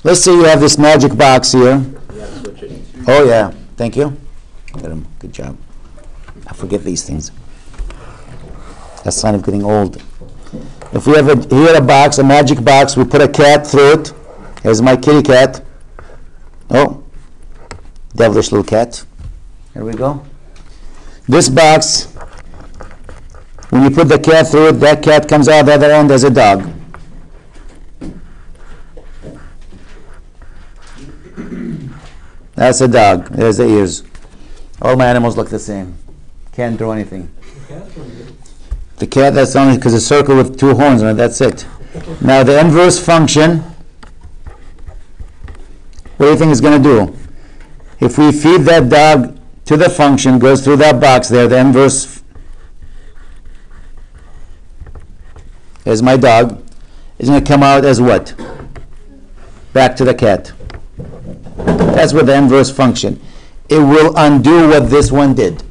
Let's say you have this magic box here. Yeah, switch it. Oh yeah, thank you. Good job. I forget these things. That's a sign of getting old. If we have here a box, a magic box, we put a cat through it. Here's my kitty cat. Oh, devilish little cat. Here we go. This box, when you put the cat through it, that cat comes out the other end as a dog. That's a dog. There's the ears. All my animals look the same. Can't draw anything. The cat, that's only because it's a circle with two horns on it, that's it. Now the inverse function, what do you think it's going to do? If we feed that dog to the function, goes through that box there, the inverse is my dog, is going to come out as what? Back to the cat. That's what the inverse function. It will undo what this one did.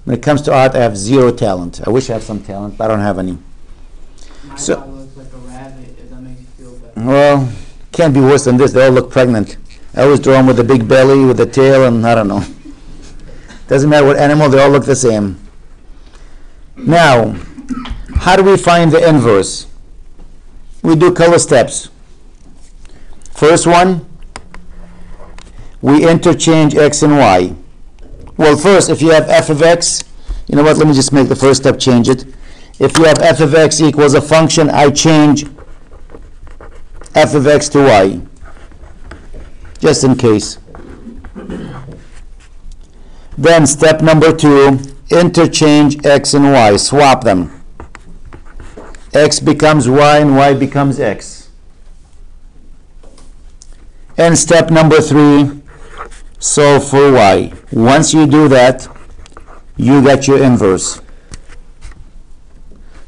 When it comes to art, I have zero talent. I wish I had some talent, but I don't have any. My So, dog looks like a rabbit, if that makes you feel better. well, can't be worse than this. They all look pregnant. I always draw them with a big belly, with a tail, and I don't know. Doesn't matter what animal, they all look the same. Now, how do we find the inverse? We do color steps. First one, we interchange x and y. Well, first, if you have f of x, you know what, let me just make the first step, change it. If you have f of x equals a function, I change f of x to y, just in case. Then step number 2, interchange x and y, swap them. X becomes y and y becomes x. And step number 3, solve for y. Once you do that, you get your inverse.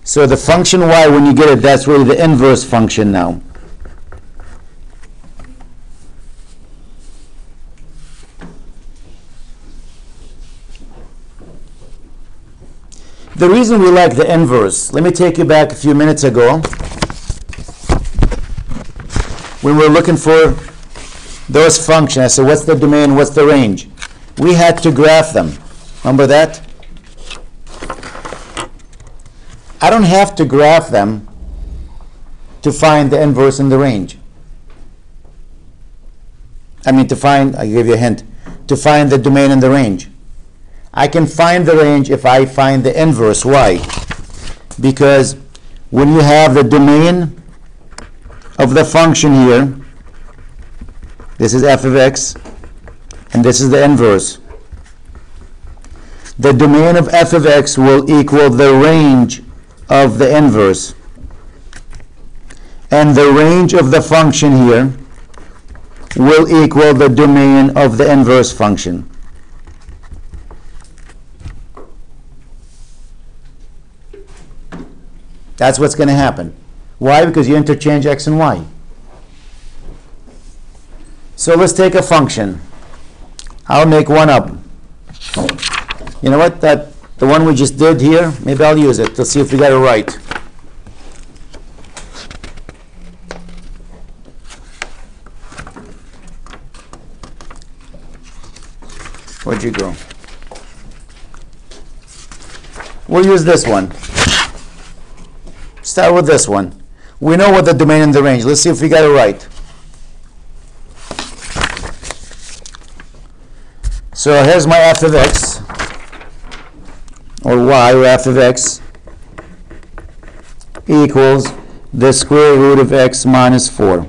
So the function y, when you get it, that's really the inverse function now. The reason we like the inverse, let me take you back a few minutes ago when we were looking for those functions. I said, what's the domain, what's the range? We had to graph them. Remember that? I don't have to graph them to find the inverse in the range. I mean, to find, I'll give you a hint, to find the domain in the range. I can find the range if I find the inverse. Why? Because when you have the domain of the function here, this is f of x, and this is the inverse. The domain of f of x will equal the range of the inverse. And the range of the function here will equal the domain of the inverse function. That's what's going to happen. Why? Because you interchange x and y. So let's take a function. I'll make one up. You know what? The one we just did here, maybe I'll use it. Let's see if we got it right. Where'd you go? We'll use this one. Start with this one. We know what the domain and the range. Let's see if we got it right. So here's my f of x, or y, or f of x, equals the square root of x minus 4.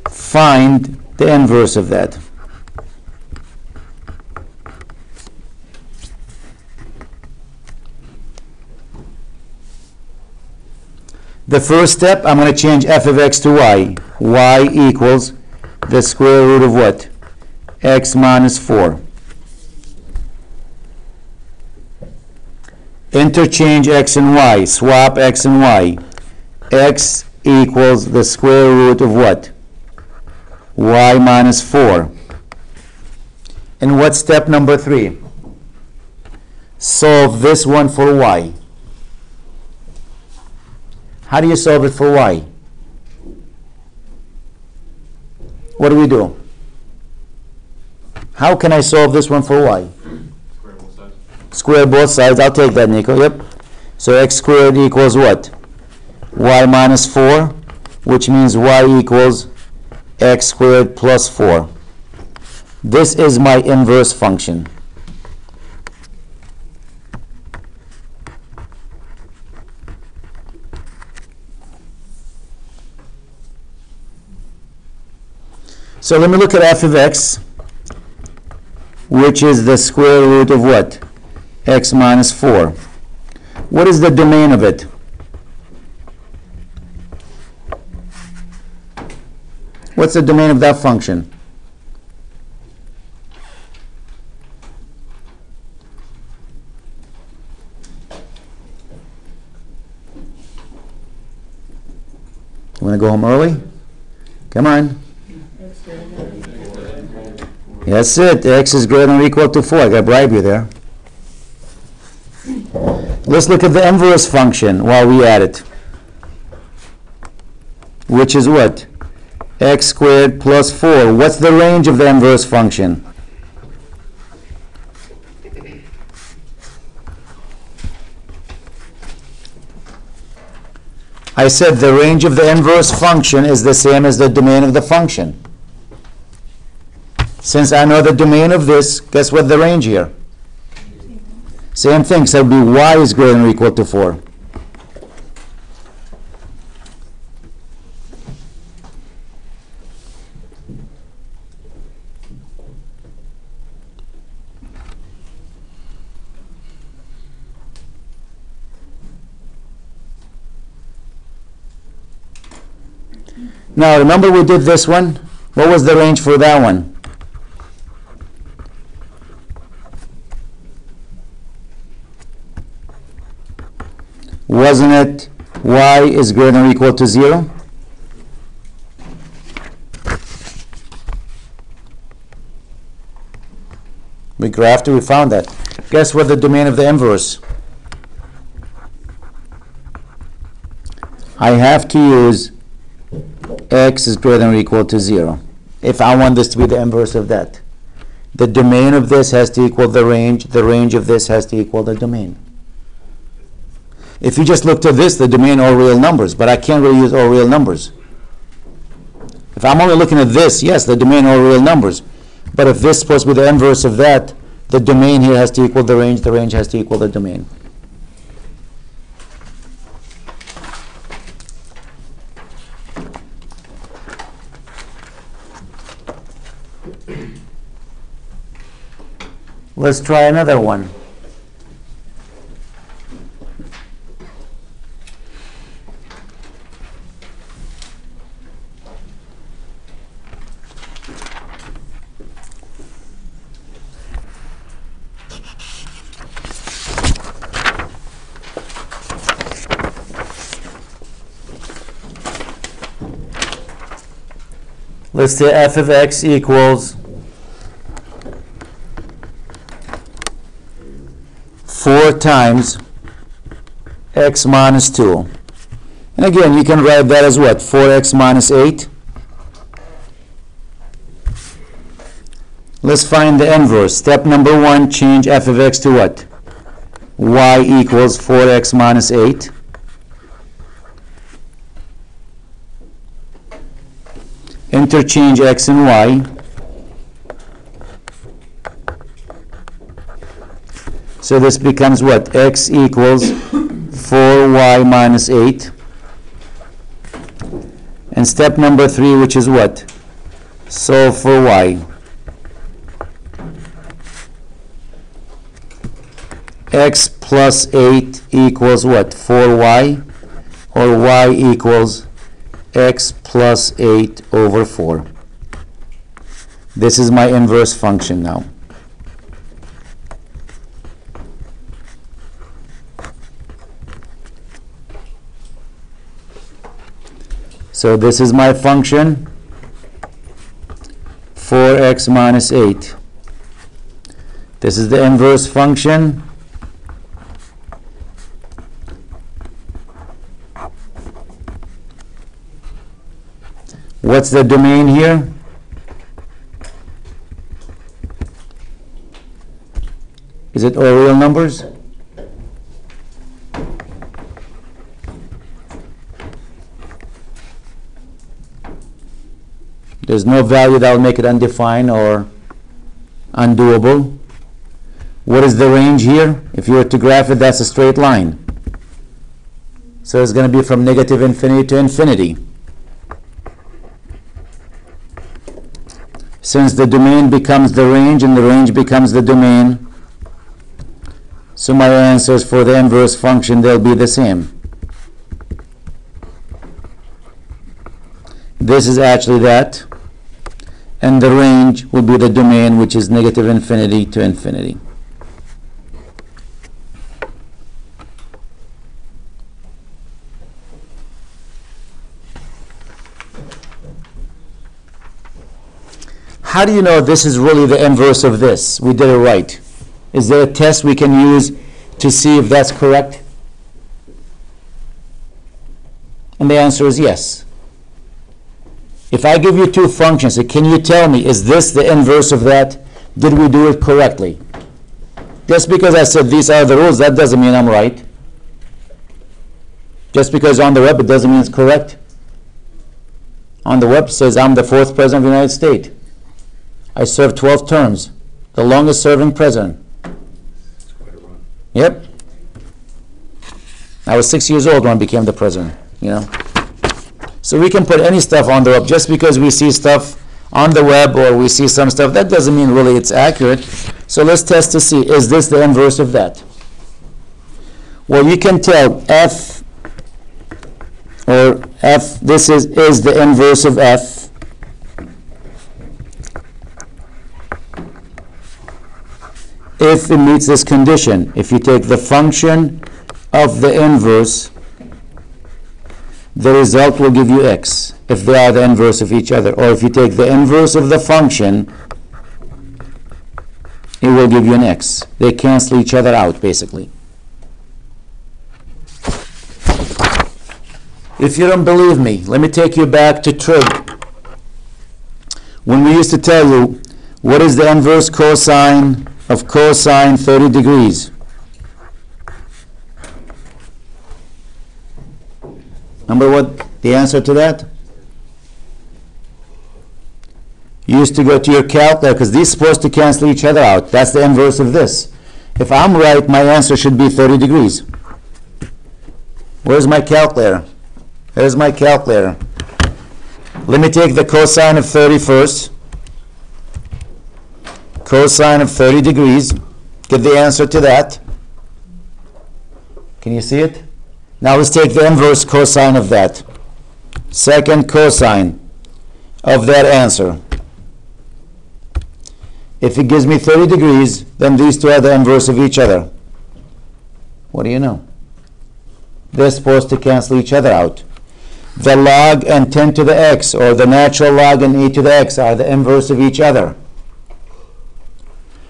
Find the inverse of that. The first step, I'm going to change f of x to y. Y equals the square root of what? X minus 4. Interchange x and y. Swap x and y. X equals the square root of what? Y minus 4. And what's step number 3? Solve this one for y. How do you solve it for y? What do we do? How can I solve this one for y? Square both sides. Square both sides. I'll take that, Nico. Yep. So x squared equals what? Y minus 4, which means y equals x squared plus 4. This is my inverse function. So let me look at f of x, which is the square root of what? X minus 4. What is the domain of it? What's the domain of that function? You want to go home early? Come on. That's it. X is greater than or equal to 4. I got to bribe you there. Let's look at the inverse function while we add it, which is what? X squared plus 4. What's the range of the inverse function? I said the range of the inverse function is the same as the domain of the function. Since I know the domain of this, guess what the range here? Same thing, so it would be y is greater than or equal to 4. Now remember we did this one? What was the range for that one? Wasn't it y is greater than or equal to 0? We graphed it, we found that. Guess what the domain of the inverse? I have to use x is greater than or equal to 0 if I want this to be the inverse of that. The domain of this has to equal the range of this has to equal the domain. If you just looked at this, the domain are real numbers, but I can't really use all real numbers. If I'm only looking at this, yes, the domain are real numbers. But if this is supposed to be the inverse of that, the domain here has to equal the range has to equal the domain. Let's try another one. Let's say f of x equals 4 times x minus 2. And again, you can write that as what? 4x minus 8. Let's find the inverse. Step number 1, change f of x to what? Y equals 4x minus 8. Interchange x and y. So this becomes what? X equals 4y minus 8. And step number 3, which is what? Solve for y. X plus 8 equals what? 4y, or y equals x plus 8 over 4. This is my inverse function now. So this is my function, 4x minus 8. This is the inverse function, What's the domain here? Is it all real numbers? There's no value that will make it undefined or undoable. What is the range here? If you were to graph it, that's a straight line. So it's going to be from negative infinity to infinity. Since the domain becomes the range and the range becomes the domain, so my answers for the inverse function, they'll be the same. This is actually that. And the range will be the domain, which is negative infinity to infinity. How do you know this is really the inverse of this? We did it right. Is there a test we can use to see if that's correct? And the answer is yes. If I give you two functions, can you tell me, is this the inverse of that? Did we do it correctly? Just because I said these are the rules, that doesn't mean I'm right. Just because on the web, it doesn't mean it's correct. On the web, it says I'm the 4th president of the United States. I served 12 terms, the longest serving president. It's quite a run. Yep. I was 6 years old when I became the president, you know. So we can put any stuff on the web. Just because we see stuff on the web or we see some stuff, that doesn't mean really it's accurate. So let's test to see, is this the inverse of that? Well, you can tell F, or F, this is the inverse of F. If it meets this condition, if you take the function of the inverse, the result will give you x, if they are the inverse of each other. Or if you take the inverse of the function, it will give you an x. They cancel each other out, basically. If you don't believe me, let me take you back to trig. When we used to tell you, what is the inverse cosine of cosine 30 degrees? Remember what the answer to that? You used to go to your calculator, because these are supposed to cancel each other out. That's the inverse of this. If I'm right, my answer should be 30 degrees. Where's my calculator? Here's my calculator. Let me take the cosine of 30 first. Cosine of 30 degrees. Get the answer to that. Can you see it? Now let's take the inverse cosine of that. Second cosine of that answer. If it gives me 30 degrees, then these two are the inverse of each other. What do you know? They're supposed to cancel each other out. The log and 10 to the x, or the natural log and e to the x, are the inverse of each other.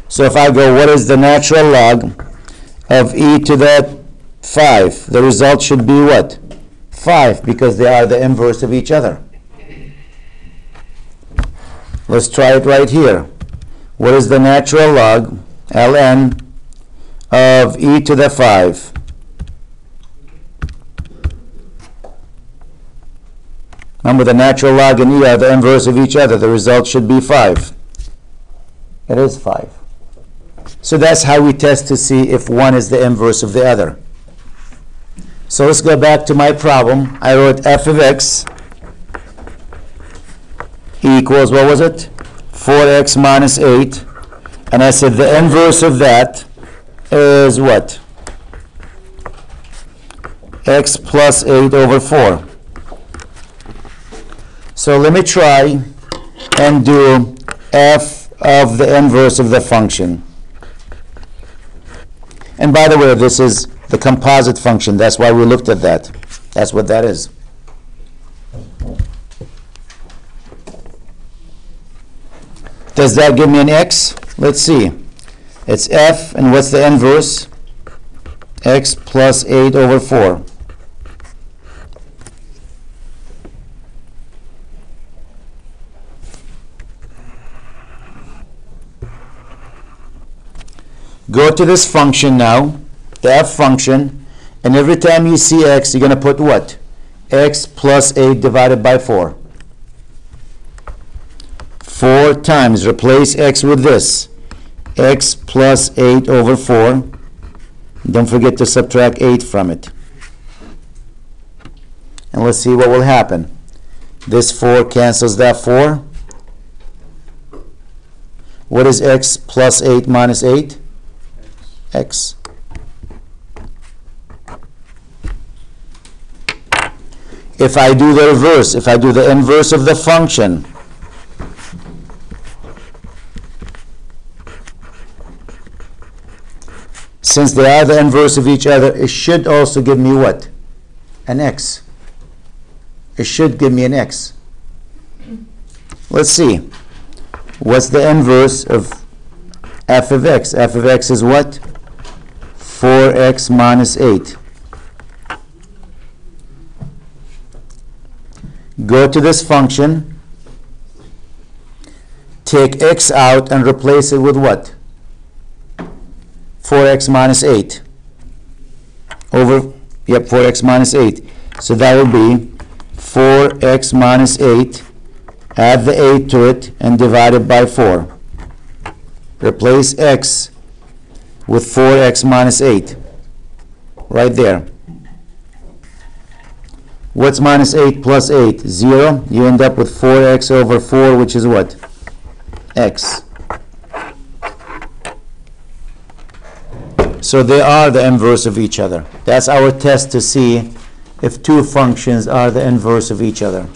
So if I go, what is the natural log of e to the 5? The result should be what? 5, because they are the inverse of each other. Let's try it right here. What is the natural log, ln, of e to the 5? Remember, the natural log and e are the inverse of each other. The result should be 5. It is 5. So that's how we test to see if one is the inverse of the other. So let's go back to my problem. I wrote f of x equals, what was it? 4x minus 8. And I said the inverse of that is what? X plus 8 over 4. So let me try and do f of the inverse of the function. And by the way, this is the composite function. That's why we looked at that. That's what that is. Does that give me an x? Let's see. It's f, and what's the inverse? X plus 8 over 4. Go to this function now, the f function, and every time you see x, you're going to put what? X plus 8 divided by 4. 4 times, replace x with this. X plus 8 over 4. Don't forget to subtract 8 from it. And let's see what will happen. This 4 cancels that 4. What is x plus 8 minus 8? X. If I do the reverse, if I do the inverse of the function, since they are the inverse of each other, it should also give me what? An x. It should give me an x. Let's see. What's the inverse of f of x? F of x is what? 4x minus 8. Go to this function, take x out and replace it with what? 4x minus 8 over, 4x minus 8. So that will be 4x minus 8, add the 8 to it, and divide it by 4. Replace x with 4x minus 8, right there. What's minus 8 plus 8? 0. You end up with 4x over 4, which is what? X. So they are the inverse of each other. That's our test to see if two functions are the inverse of each other.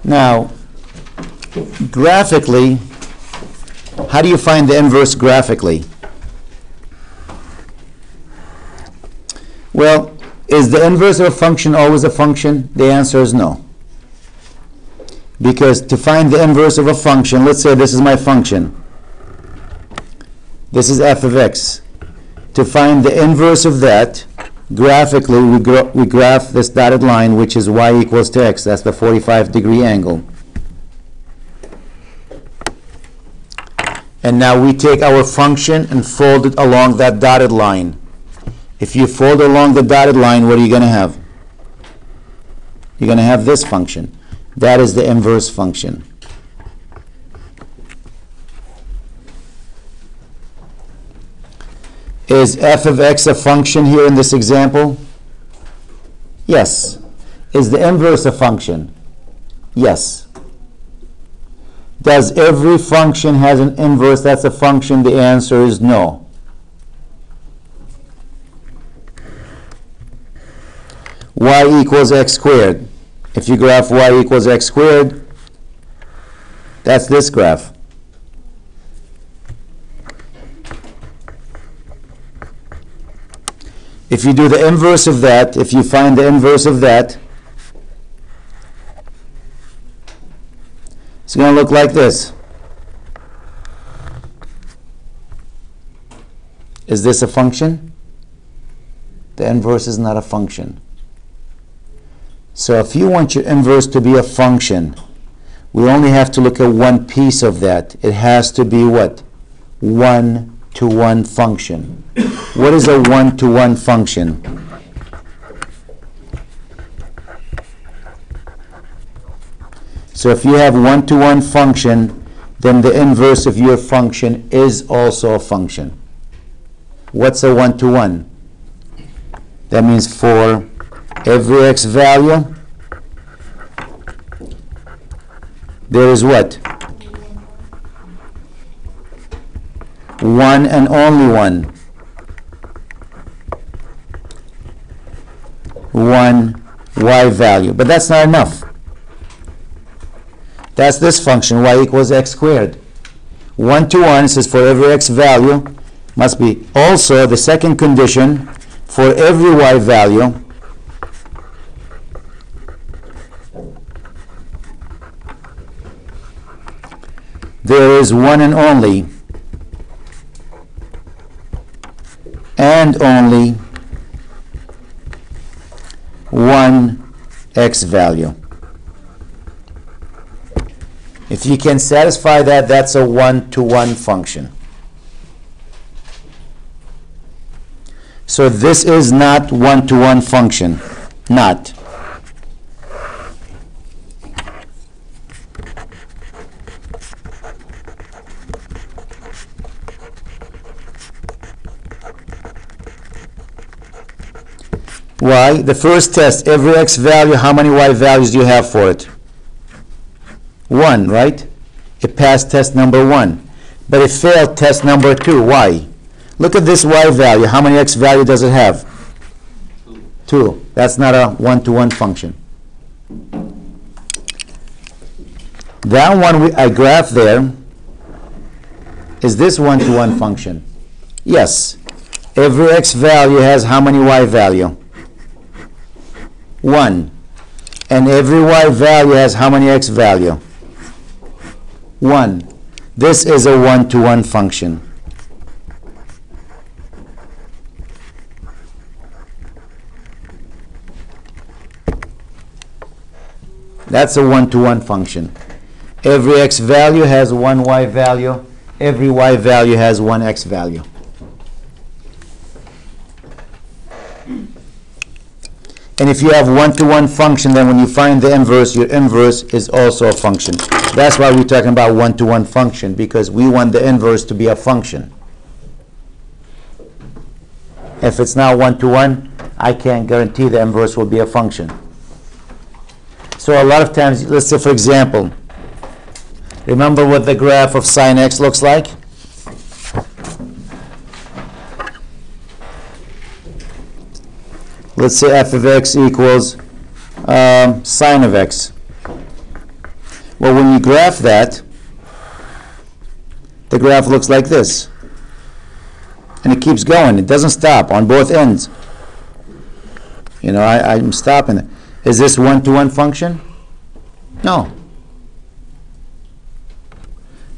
Now, graphically, how do you find the inverse graphically? Well, is the inverse of a function always a function? The answer is no. Because to find the inverse of a function, let's say this is my function. This is f of x. To find the inverse of that, graphically, we graph this dotted line, which is y equals to x. That's the 45-degree angle. And now we take our function and fold it along that dotted line. If you fold along the dotted line, what are you going to have? You're going to have this function. That is the inverse function. Is f of x a function here in this example? Yes. Is the inverse a function? Yes. Does every function has an inverse that's a function? The answer is no. Y equals x squared. If you graph y equals x squared, that's this graph. If you do the inverse of that, if you find the inverse of that, it's going to look like this. Is this a function? The inverse is not a function. So if you want your inverse to be a function, we only have to look at one piece of that. It has to be what? One-to-one function. What is a one-to-one function? So if you have one-to-one function, then the inverse of your function is also a function. What's a one-to-one? That means for every x value, there is what? One and only one. One y value. But that's not enough. That's this function, y equals x squared. One-to-one says for every x value, must be also the second condition for every y value there is one and only one x value. If you can satisfy that, that's a one-to-one function. So this is not one-to-one function. Not. Why? The first test, every x value, how many y values do you have for it? 1, right? It passed test number 1. But it failed test number 2. Why? Look at this y value. How many x value does it have? 2. That's not a one-to-one function. That one I graphed there, is this one-to-one function? Yes. Every x value has how many y value? 1. And every y value has how many x value? 1. This is a one-to-one function. That's a one-to-one function. Every x value has one y value. Every y value has one x value. And if you have one-to-one function, then when you find the inverse, your inverse is also a function. That's why we're talking about one-to-one function, because we want the inverse to be a function. If it's not one-to-one, I can't guarantee the inverse will be a function. So a lot of times, let's say for example, remember what the graph of sine x looks like? Let's say f of x equals sine of x. Well, when you graph that, the graph looks like this. And it keeps going. It doesn't stop on both ends. You know, I'm stopping it. Is this one-to-one function? No.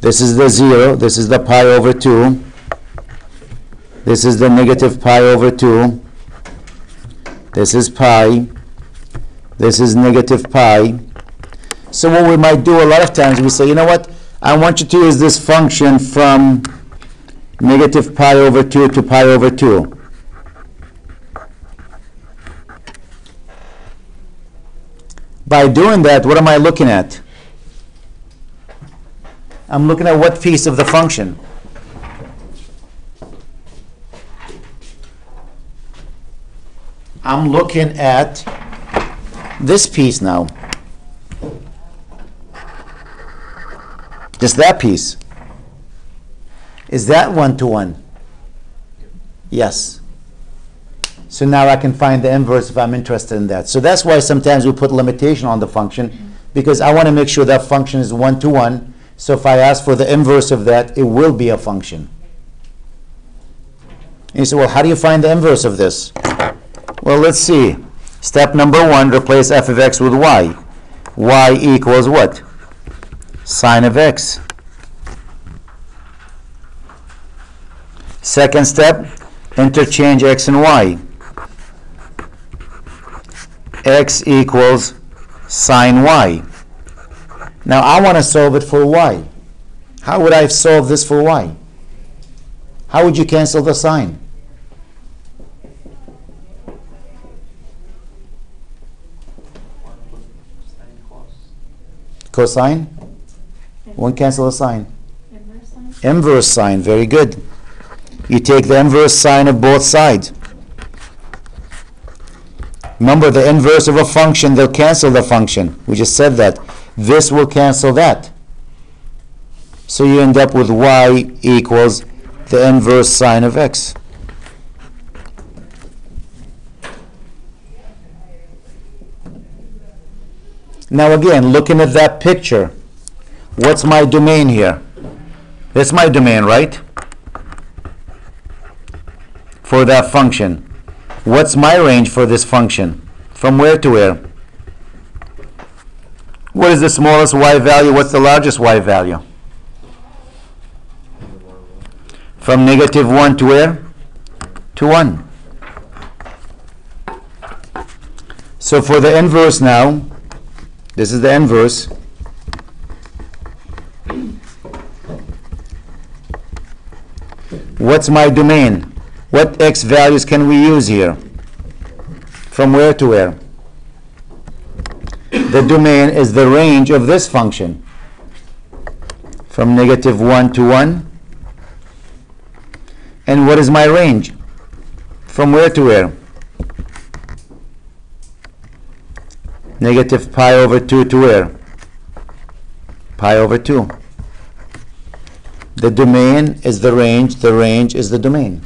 This is the 0. This is the pi over 2. This is the negative pi over 2. This is pi. This is negative pi. So what we might do a lot of times, we say, you know what? I want you to use this function from negative pi over 2 to pi over 2. By doing that, what am I looking at? I'm looking at what piece of the function? I'm looking at this piece now. Just that piece. Is that one-to-one? Yes. So now I can find the inverse if I'm interested in that. So that's why sometimes we put limitation on the function, because I want to make sure that function is one-to-one. So if I ask for the inverse of that, it will be a function. And you say, well, how do you find the inverse of this? Well, let's see. Step number 1, replace f of x with y. Y equals what? Sine of x. Second step, interchange x and y. X equals sine y. Now I want to solve it for y. How would I solve this for y? How would you cancel the sine? Cosine? One cancel the sine. Inverse sine? Inverse sine, very good. You take the inverse sine of both sides. Remember, the inverse of a function, they'll cancel the function. We just said that. This will cancel that. So you end up with y equals the inverse sine of x. Now again, looking at that picture, what's my domain here? That's my domain, right? for that function. What's my range for this function? From where to where? What is the smallest y value? What's the largest y value? From negative 1 to where? To 1. So for the inverse now, this is the inverse. What's my domain? What x values can we use here? From where to where? The domain is the range of this function. From negative 1 to 1. And what is my range? From where to where? Negative pi over 2 to where? Pi over 2. The domain is the range is the domain.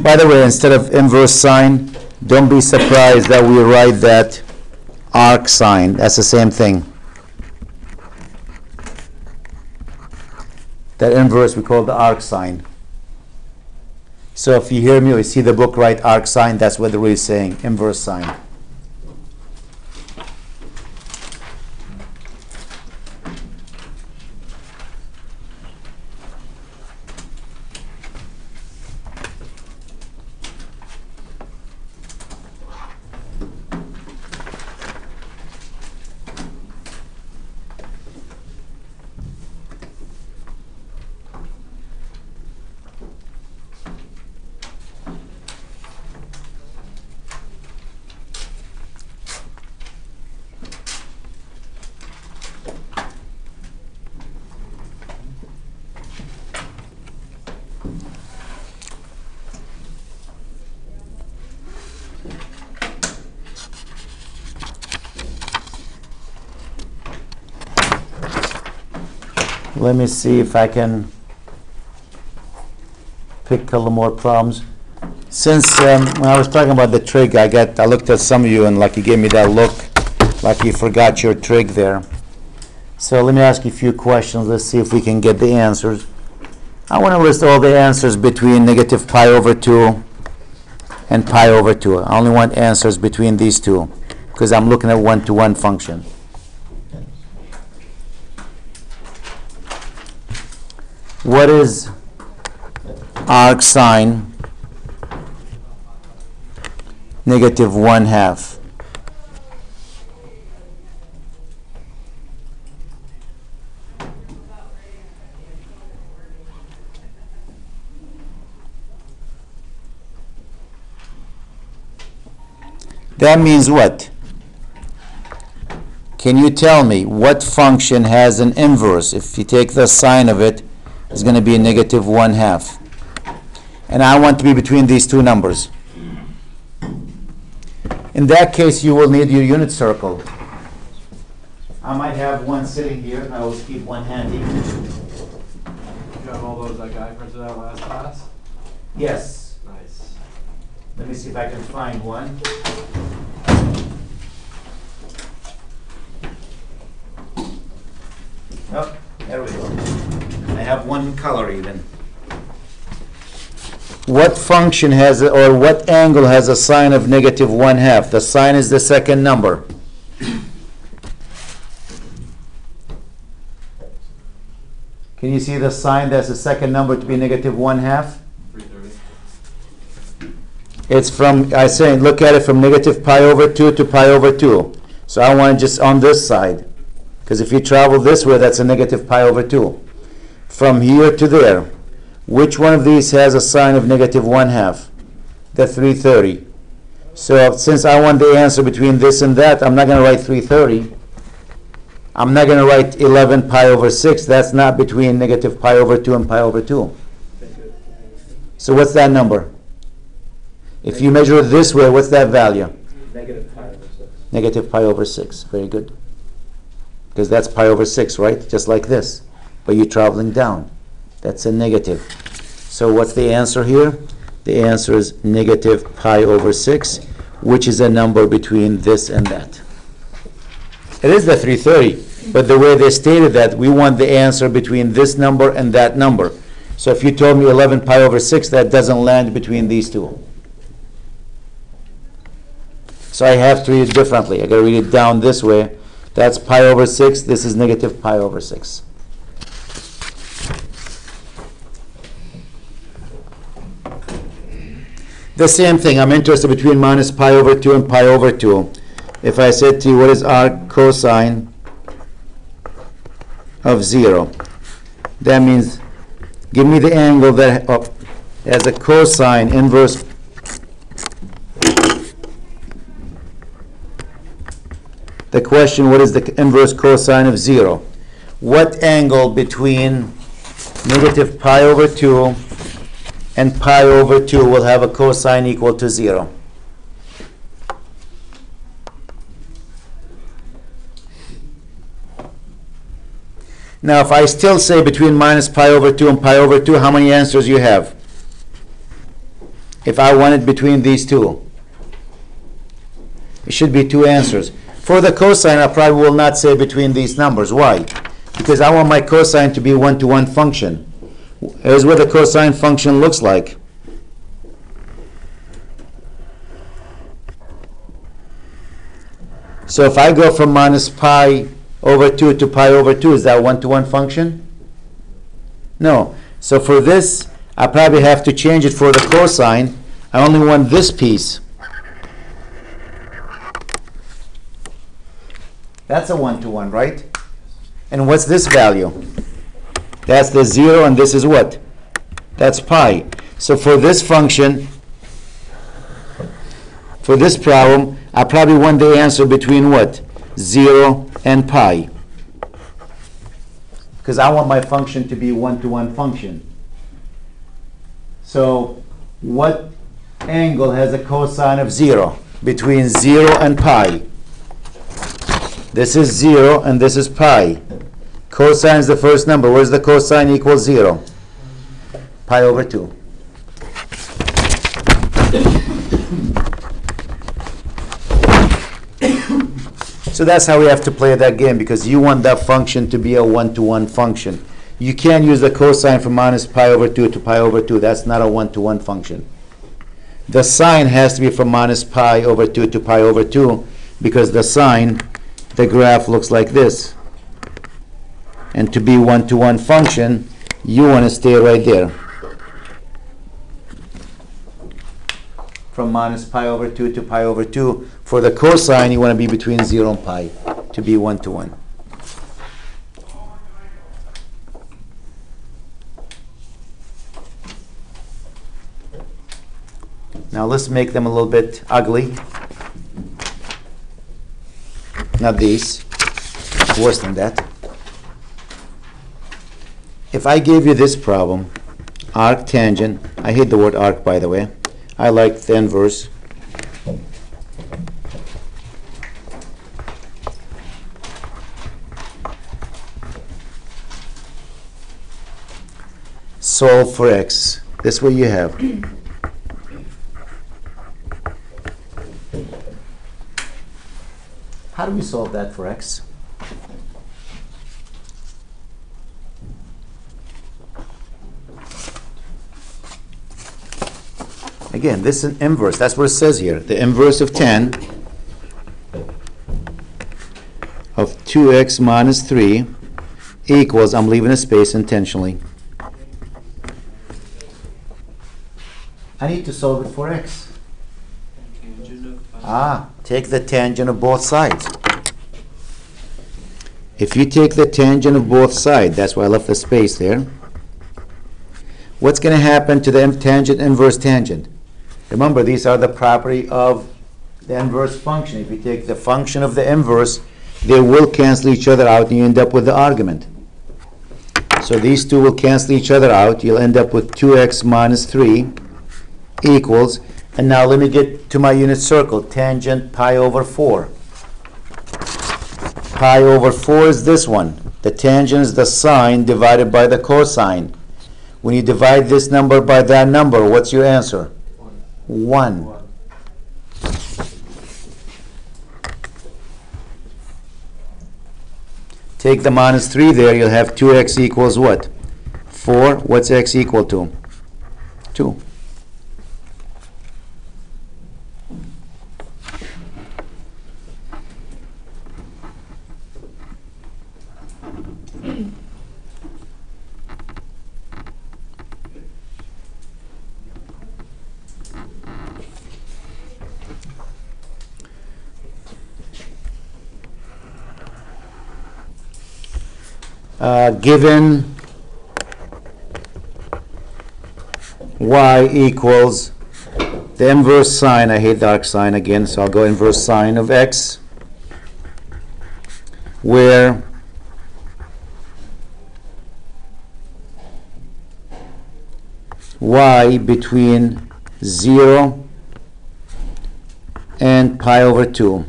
By the way, instead of inverse sign, don't be surprised that we write that arc sign. That's the same thing. That inverse we call the arc sign. So if you hear me or you see the book write arc sign, that's what they're really saying, inverse sign. Let me see if I can pick a couple more problems. Since when I was talking about the trig, I looked at some of you and like you gave me that look, like you forgot your trig there. So let me ask you a few questions. Let's see if we can get the answers. I want to list all the answers between negative pi over 2 and pi over 2. I only want answers between these two because I'm looking at one-to-one function. What is arc sine negative 1/2? That means what? Can you tell me what function has an inverse? If you take the sine of it, it's going to be a negative 1/2. And I want to be between these two numbers. In that case, you will need your unit circle. I might have one sitting here. I will keep one handy. You have all those that guy printed out last class? Yes. Nice. Let me see if I can find one. Oh, there we go. I have one color even. What function has, or what angle has a sine of negative 1/2? The sine is the second number. Can you see the sine that's the second number to be negative 1/2? 330. It's from, I say, look at it from negative pi over 2 to pi over 2. So I want it just on this side. Because if you travel this way, that's a negative pi over 2. From here to there, which one of these has a sine of negative 1/2? The 330. So since I want the answer between this and that, I'm not going to write 330. I'm not going to write 11 pi over 6. That's not between negative pi over 2 and pi over 2. So what's that number? If you measure it this way, what's that value? Negative pi over 6. Negative pi over 6. Very good. Because that's pi over 6, right? Just like this. But you're traveling down. That's a negative. So what's the answer here? The answer is negative pi over 6. which is a number between this and that. It is the 330, but the way they stated that, we want the answer between this number and that number. So if you told me 11 pi over 6, that doesn't land between these two. So I have to read it differently. I got to read it down this way. That's pi over 6. This is negative pi over 6. The same thing. I'm interested between minus pi over 2 and pi over 2. If I said to you, what is arc cosine of 0? That means give me the angle that has a cosine inverse. The question, what is the inverse cosine of 0? What angle between negative pi over 2 and pi over 2 will have a cosine equal to 0? Now, if I still say between minus pi over 2 and pi over 2, how many answers you have? If I wanted between these two, it should be 2 answers. For the cosine, I probably will not say between these numbers. Why? Because I want my cosine to be a one-to-one function. Here's what the cosine function looks like. So if I go from minus pi over 2 to pi over 2, is that a one-to-one function? No. So for this, I probably have to change it for the cosine. I only want this piece. That's a one-to-one, right? And what's this value? That's the 0, and this is what? That's pi. So for this function, for this problem, I probably want the answer between what? 0 and pi. Because I want my function to be a one-to-one function. So what angle has a cosine of 0? Between 0 and pi. This is 0 and this is pi. Cosine is the first number. Where's the cosine equals 0? Pi over 2. So that's how we have to play that game, because you want that function to be a one-to-one function. You can't use the cosine from minus pi over 2 to pi over 2. That's not a one-to-one function. The sine has to be from minus pi over 2 to pi over 2, because the sine, the graph looks like this. And to be one-to-one function, you want to stay right there. From minus pi over 2 to pi over 2. For the cosine, you want to be between 0 and pi to be one-to-one. Now let's make them a little bit ugly. Not these. Worse than that. If I gave you this problem, arc tangent, I hate the word arc, by the way. I like the inverse. Solve for x. This is what you have. How do we solve that for x? Again, this is an inverse. That's what it says here. The inverse of 10 of 2x minus 3 equals, I'm leaving a space intentionally. I need to solve it for x. Take the tangent of both sides. If you take the tangent of both sides, that's why I left the space there, what's going to happen to the tangent, inverse tangent? Remember, these are the property of the inverse function. If you take the function of the inverse, they will cancel each other out, and you end up with the argument. So these two will cancel each other out. You'll end up with 2x minus 3 equals, and now let me get to my unit circle, tangent pi over 4. Pi over 4 is this one. The tangent is the sine divided by the cosine. When you divide this number by that number, what's your answer? 1. Take the minus 3 there, you'll have 2x equals what? 4. What's x equal to? 2. Given y equals the inverse sine, I hate the arc sine again, so I'll go inverse sine of x, where y between 0 and pi over 2.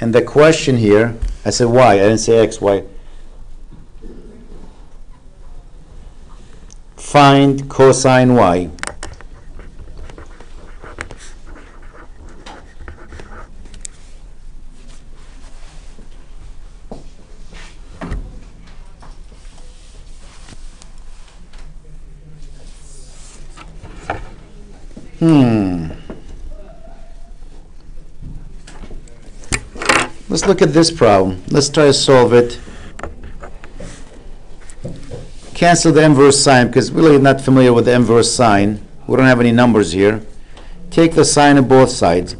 And the question here, I said y, I didn't say x, y. Find cosine y. Let's look at this problem. Let's try to solve it. Cancel the inverse sine because we're really not familiar with the inverse sine. We don't have any numbers here. Take the sine of both sides.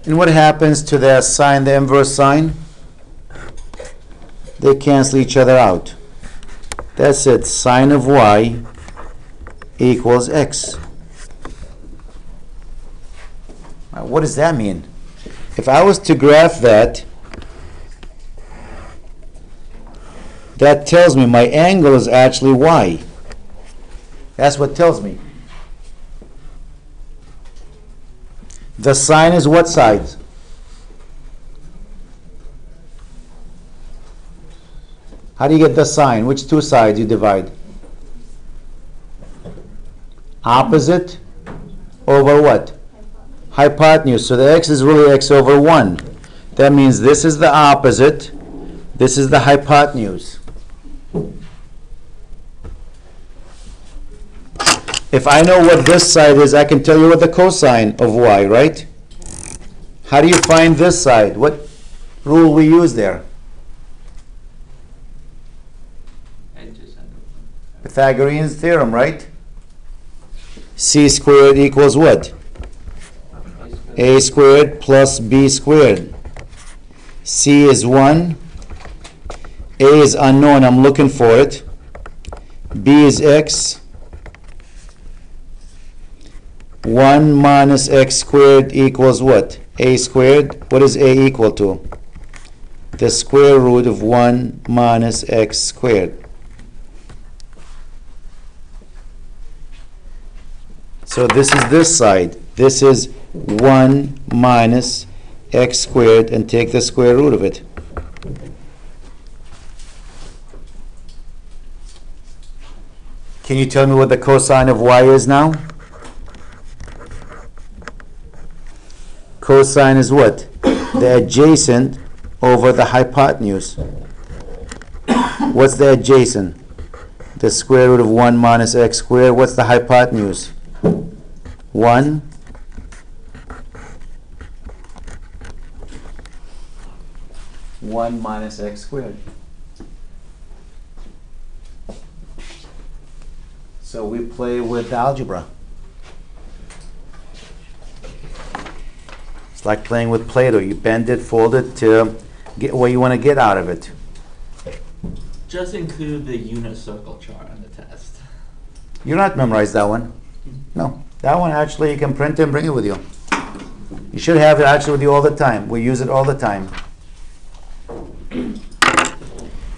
And what happens to the sine, the inverse sine? They cancel each other out. That's it. Sine of y equals x. Now, what does that mean? If I was to graph that, that tells me my angle is actually y. That's what tells me. The sine is what sides? How do you get the sine? Which two sides you divide? Opposite over what? Hypotenuse. So the x is really x over 1. That means this is the opposite. This is the hypotenuse. If I know what this side is, I can tell you what the cosine of y, right? How do you find this side? What rule we use there? Pythagorean's theorem, right? C squared equals what? A squared plus B squared. C is 1. A is unknown. I'm looking for it. B is x. 1 minus x squared equals what? A squared. What is A equal to? The square root of 1 minus x squared. So this is this side. This is 1 minus x squared, and take the square root of it. Can you tell me what the cosine of y is now? Cosine is what? The adjacent over the hypotenuse. What's the adjacent? The square root of 1 minus x squared. What's the hypotenuse? 1. Minus x squared. So we play with algebra. It's like playing with Play-Doh. You bend it, fold it to get what you want to get out of it. Just include the unit circle chart on the test. You don't have to memorize that one. No. That one actually you can print it and bring it with you. You should have it actually with you all the time. We use it all the time.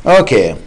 Okay.